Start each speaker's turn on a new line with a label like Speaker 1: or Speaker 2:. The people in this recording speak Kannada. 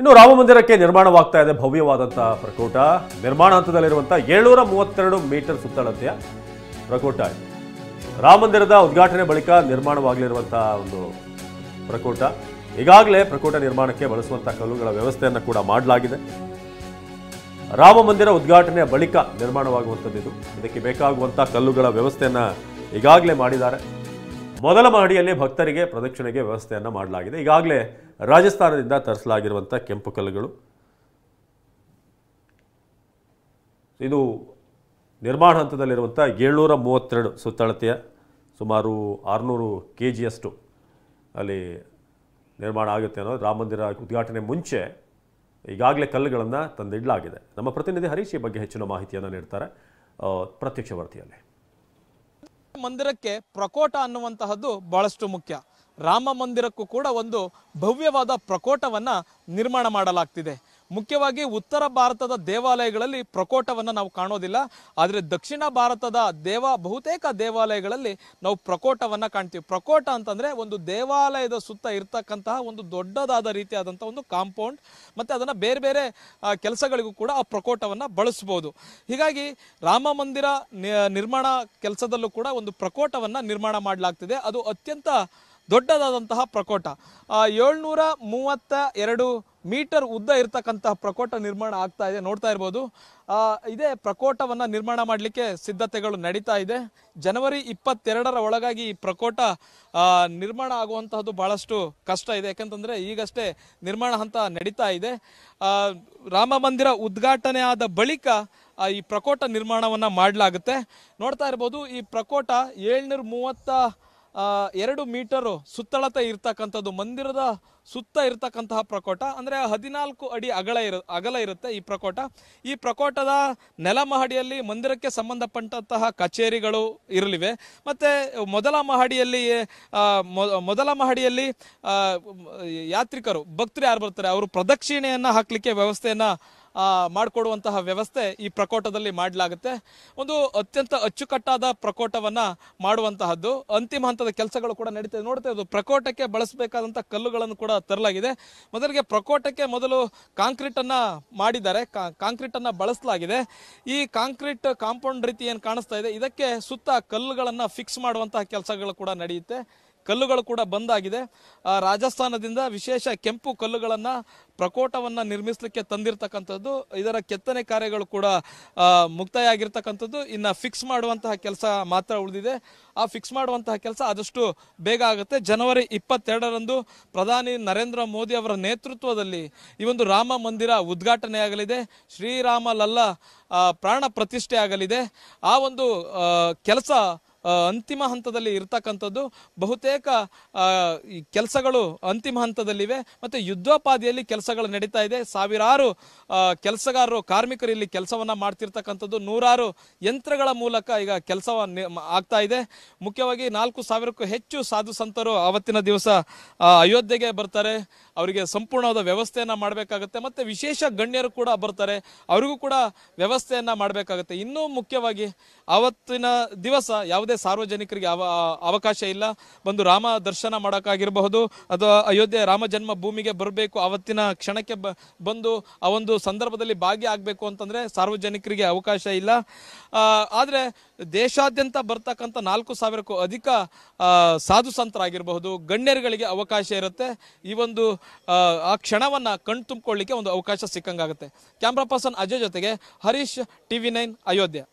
Speaker 1: ಇನ್ನು ರಾಮ ಮಂದಿರಕ್ಕೆ ನಿರ್ಮಾಣವಾಗ್ತಾ ಇದೆ ಭವ್ಯವಾದಂತಹ ಪ್ರಕೋಟ. ನಿರ್ಮಾಣ ಹಂತದಲ್ಲಿರುವಂತಹ 732 ಮೀಟರ್ ಸುತ್ತಳತೆಯ ಪ್ರಕೋಟ ಇದೆ. ರಾಮ ಮಂದಿರದ ಉದ್ಘಾಟನೆ ಬಳಿಕ ನಿರ್ಮಾಣವಾಗಲಿರುವಂತಹ ಒಂದು ಪ್ರಕೋಟ. ಈಗಾಗಲೇ ಪ್ರಕೋಟ ನಿರ್ಮಾಣಕ್ಕೆ ಬಳಸುವಂತಹ ಕಲ್ಲುಗಳ ವ್ಯವಸ್ಥೆಯನ್ನು ಕೂಡ ಮಾಡಲಾಗಿದೆ. ರಾಮ ಮಂದಿರ ಉದ್ಘಾಟನೆಯ ಬಳಿಕ ನಿರ್ಮಾಣವಾಗುವಂಥದ್ದು. ಇದಕ್ಕೆ ಬೇಕಾಗುವಂತಹ ಕಲ್ಲುಗಳ ವ್ಯವಸ್ಥೆಯನ್ನು ಈಗಾಗಲೇ ಮಾಡಿದ್ದಾರೆ. ಮೊದಲ ಮಹಡಿಯಲ್ಲಿ ಭಕ್ತರಿಗೆ ಪ್ರದಕ್ಷಿಣೆಗೆ ವ್ಯವಸ್ಥೆಯನ್ನು ಮಾಡಲಾಗಿದೆ. ಈಗಾಗಲೇ ರಾಜಸ್ಥಾನದಿಂದ ತರಿಸಲಾಗಿರುವಂಥ ಕೆಂಪು ಕಲ್ಲುಗಳು. ಇದು ನಿರ್ಮಾಣ ಹಂತದಲ್ಲಿರುವಂಥ 732 ಸುತ್ತಳತೆಯ ಸುಮಾರು 600 kgಯಷ್ಟು ಅಲ್ಲಿ ನಿರ್ಮಾಣ ಆಗುತ್ತೆ ಅನ್ನೋದು. ರಾಮ ಮಂದಿರ ಉದ್ಘಾಟನೆ ಮುಂಚೆ ಈಗಾಗಲೇ ಕಲ್ಲುಗಳನ್ನು ತಂದಿಡಲಾಗಿದೆ. ನಮ್ಮ ಪ್ರತಿನಿಧಿ ಹರೀಶ್ ಈ ಬಗ್ಗೆ ಹೆಚ್ಚಿನ ಮಾಹಿತಿಯನ್ನು ನೀಡ್ತಾರೆ ಪ್ರತ್ಯಕ್ಷ ವರದಿಯಲ್ಲಿ.
Speaker 2: ಮಂದಿರಕ್ಕೆ ಪ್ರಕೋಟ ಅನ್ನುವಂತಹದ್ದು ಬಹಳಷ್ಟು ಮುಖ್ಯ. ರಾಮ ಮಂದಿರಕ್ಕೂ ಕೂಡ ಒಂದು ಭವ್ಯವಾದ ಪ್ರಕೋಟವನ್ನ ನಿರ್ಮಾಣ ಮಾಡಲಾಗ್ತಿದೆ. ಮುಖ್ಯವಾಗಿ ಉತ್ತರ ಭಾರತದ ದೇವಾಲಯಗಳಲ್ಲಿ ಪ್ರಕೋಟವನ್ನು ನಾವು ಕಾಣೋದಿಲ್ಲ. ಆದರೆ ದಕ್ಷಿಣ ಭಾರತದ ಬಹುತೇಕ ದೇವಾಲಯಗಳಲ್ಲಿ ನಾವು ಪ್ರಕೋಟವನ್ನು ಕಾಣ್ತೀವಿ. ಪ್ರಕೋಟ ಅಂತಂದರೆ ಒಂದು ದೇವಾಲಯದ ಸುತ್ತ ಇರ್ತಕ್ಕಂತಹ ಒಂದು ದೊಡ್ಡದಾದ ರೀತಿಯಾದಂಥ ಒಂದು ಕಾಂಪೌಂಡ್, ಮತ್ತು ಅದನ್ನು ಬೇರೆ ಬೇರೆ ಕೆಲಸಗಳಿಗೂ ಕೂಡ ಆ ಪ್ರಕೋಟವನ್ನು ಬಳಸ್ಬೋದು. ಹೀಗಾಗಿ ರಾಮ ಮಂದಿರ ನಿರ್ಮಾಣ ಕೆಲಸದಲ್ಲೂ ಕೂಡ ಒಂದು ಪ್ರಕೋಟವನ್ನು ನಿರ್ಮಾಣ ಮಾಡಲಾಗ್ತಿದೆ. ಅದು ಅತ್ಯಂತ ದೊಡ್ಡದಾದಂತಹ ಪ್ರಕೋಟ. 732 ಮೀಟರ್ ಉದ್ದ ಇರತಕ್ಕಂತಹ ಪ್ರಕೋಟ ನಿರ್ಮಾಣ ಆಗ್ತಾ ಇದೆ. ನೋಡ್ತಾ ಇರ್ಬೋದು. ಇದೇ ಪ್ರಕೋಟವನ್ನು ನಿರ್ಮಾಣ ಮಾಡಲಿಕ್ಕೆ ಸಿದ್ಧತೆಗಳು ನಡೀತಾ ಇದೆ. ಜನವರಿ 22ರ ಒಳಗಾಗಿ ಈ ಪ್ರಕೋಟ ನಿರ್ಮಾಣ ಆಗುವಂತಹದ್ದು ಬಹಳಷ್ಟು ಕಷ್ಟ ಇದೆ. ಯಾಕಂತಂದರೆ ಈಗಷ್ಟೇ ನಿರ್ಮಾಣ ಹಂತ ನಡೀತಾ ಇದೆ. ರಾಮ ಮಂದಿರ ಉದ್ಘಾಟನೆ ಆದ ಬಳಿಕ ಈ ಪ್ರಕೋಟ ನಿರ್ಮಾಣವನ್ನು ಮಾಡಲಾಗುತ್ತೆ. ನೋಡ್ತಾ ಇರ್ಬೋದು. ಈ ಪ್ರಕೋಟ 732 ಮೀಟರು ಸುತ್ತಳತೆ ಇರ್ತಕ್ಕಂಥದ್ದು. ಮಂದಿರದ ಸುತ್ತ ಇರತಕ್ಕಂತಹ ಪ್ರಕೋಟ ಅಂದರೆ 14 ಅಡಿ ಅಗಲ ಇರುತ್ತೆ ಈ ಪ್ರಕೋಟ. ಈ ಪ್ರಕೋಟದ ನೆಲಮಹಡಿಯಲ್ಲಿ ಮಂದಿರಕ್ಕೆ ಸಂಬಂಧಪಟ್ಟಂತಹ ಕಚೇರಿಗಳು ಇರಲಿವೆ. ಮತ್ತು ಮೊದಲ ಮಹಡಿಯಲ್ಲಿ ಯಾತ್ರಿಕರು, ಭಕ್ತರು ಯಾರು ಬರ್ತಾರೆ ಅವರು ಪ್ರದಕ್ಷಿಣೆಯನ್ನು ಹಾಕಲಿಕ್ಕೆ ವ್ಯವಸ್ಥೆಯನ್ನು ಮಾಡಿಕೊಡುವಂತಹ ವ್ಯವಸ್ಥೆ ಈ ಪ್ರಕೋಟದಲ್ಲಿ ಮಾಡಲಾಗುತ್ತೆ. ಒಂದು ಅತ್ಯಂತ ಅಚ್ಚುಕಟ್ಟಾದ ಪ್ರಕೋಟವನ್ನು ಮಾಡುವಂತಹದ್ದು. ಅಂತಿಮ ಹಂತದ ಕೆಲಸಗಳು ಕೂಡ ನಡೀತದೆ. ನೋಡ್ತಾ ಇರೋದು ಪ್ರಕೋಟಕ್ಕೆ ಬಳಸಬೇಕಾದಂಥ ಕಲ್ಲುಗಳನ್ನು ಕೂಡ ತರಲಾಗಿದೆ. ಮೊದಲಿಗೆ ಪ್ರಕೋಟಕ್ಕೆ ಕಾಂಕ್ರೀಟನ್ನು ಮಾಡಿದ್ದಾರೆ. ಕಾಂಕ್ರೀಟನ್ನು ಬಳಸಲಾಗಿದೆ. ಈ ಕಾಂಕ್ರೀಟ್ ಕಾಂಪೌಂಡ್ ರೀತಿ ಏನು ಕಾಣಿಸ್ತಾ ಇದೆ, ಇದಕ್ಕೆ ಸುತ್ತ ಕಲ್ಲುಗಳನ್ನು ಫಿಕ್ಸ್ ಮಾಡುವಂತಹ ಕೆಲಸಗಳು ಕೂಡ ನಡೆಯುತ್ತೆ. ಕಲ್ಲುಗಳು ಕೂಡ ಬಂದಾಗಿದೆ. ರಾಜಸ್ಥಾನದಿಂದ ವಿಶೇಷ ಕೆಂಪು ಕಲ್ಲುಗಳನ್ನು ಪ್ರಕೋಟವನ್ನು ನಿರ್ಮಿಸಲಿಕ್ಕೆ ತಂದಿರತಕ್ಕಂಥದ್ದು. ಇದರ ಕೆತ್ತನೆ ಕಾರ್ಯಗಳು ಕೂಡ ಮುಕ್ತಾಯ ಆಗಿರ್ತಕ್ಕಂಥದ್ದು. ಇನ್ನು ಫಿಕ್ಸ್ ಮಾಡುವಂತಹ ಕೆಲಸ ಮಾತ್ರ ಉಳಿದಿದೆ. ಆ ಫಿಕ್ಸ್ ಮಾಡುವಂತಹ ಕೆಲಸ ಆದಷ್ಟು ಬೇಗ ಆಗುತ್ತೆ. ಜನವರಿ 22ರಂದು ಪ್ರಧಾನಿ ನರೇಂದ್ರ ಮೋದಿ ಅವರ ನೇತೃತ್ವದಲ್ಲಿ ಈ ಒಂದು ರಾಮ ಮಂದಿರ ಉದ್ಘಾಟನೆ ಆಗಲಿದೆ. ಶ್ರೀರಾಮ ಲಲ್ಲಾ ಪ್ರಾಣ ಪ್ರತಿಷ್ಠೆ ಆಗಲಿದೆ. ಆ ಒಂದು ಕೆಲಸ ಅಂತಿಮ ಹಂತದಲ್ಲಿ ಇರ್ತಕ್ಕಂಥದ್ದು. ಬಹುತೇಕ ಈ ಕೆಲಸಗಳು ಅಂತಿಮ ಹಂತದಲ್ಲಿವೆ ಮತ್ತು ಯುದ್ಧೋಪಾದಿಯಲ್ಲಿ ಕೆಲಸಗಳು ನಡೀತಾ ಇದೆ. ಸಾವಿರಾರು ಕೆಲಸಗಾರರು, ಕಾರ್ಮಿಕರು ಇಲ್ಲಿ ಕೆಲಸವನ್ನು ಮಾಡ್ತಿರ್ತಕ್ಕಂಥದ್ದು. 100 ಯಂತ್ರಗಳ ಮೂಲಕ ಈಗ ಕೆಲಸ ಆಗ್ತಾ ಇದೆ. ಮುಖ್ಯವಾಗಿ 4000ಕ್ಕೂ ಹೆಚ್ಚು ಸಾಧು ಸಂತರು ಆವತ್ತಿನ ದಿವಸ ಅಯೋಧ್ಯೆಗೆ ಬರ್ತಾರೆ. ಅವರಿಗೆ ಸಂಪೂರ್ಣವಾದ ವ್ಯವಸ್ಥೆಯನ್ನು ಮಾಡಬೇಕಾಗುತ್ತೆ. ಮತ್ತು ವಿಶೇಷ ಗಣ್ಯರು ಕೂಡ ಬರ್ತಾರೆ, ಅವರಿಗೂ ಕೂಡ ವ್ಯವಸ್ಥೆಯನ್ನು ಮಾಡಬೇಕಾಗುತ್ತೆ. ಇನ್ನೂ ಮುಖ್ಯವಾಗಿ ಆವತ್ತಿನ ದಿವಸ ಯಾವುದೇ ಸಾರ್ವಜನಿಕರಿಗೆ ಅವಕಾಶ ಇಲ್ಲ. ಬಂದು ರಾಮ ದರ್ಶನ ಮಾಡೋಕ್ಕಾಗಿರಬಹುದು ಅಥವಾ ಅಯೋಧ್ಯೆ ರಾಮ ಜನ್ಮ ಭೂಮಿಗೆ ಬರಬೇಕು, ಆವತ್ತಿನ ಕ್ಷಣಕ್ಕೆ ಬಂದು ಆ ಒಂದು ಸಂದರ್ಭದಲ್ಲಿ ಭಾಗಿಯಾಗಬೇಕು ಅಂತಂದರೆ ಸಾರ್ವಜನಿಕರಿಗೆ ಅವಕಾಶ ಇಲ್ಲ. ಆದರೆ ದೇಶಾದ್ಯಂತ ಬರ್ತಕ್ಕಂಥ 4000ಕ್ಕೂ ಅಧಿಕ ಸಾಧು ಸಂತರಾಗಿರಬಹುದು, ಗಣ್ಯರುಗಳಿಗೆ ಅವಕಾಶ ಇರುತ್ತೆ. ಈ ಒಂದು ಆ ಕ್ಷಣವನ್ನು ಕಣ್ತುಂಬಿಕೊಳ್ಳಿಕ್ಕೆ ಒಂದು ಅವಕಾಶ ಸಿಕ್ಕಂಗಾಗುತ್ತೆ. ಕ್ಯಾಮ್ರಾ ಪರ್ಸನ್ ಅಜಯ್ ಜೊತೆಗೆ ಹರೀಶ್, TV9 ಅಯೋಧ್ಯೆ.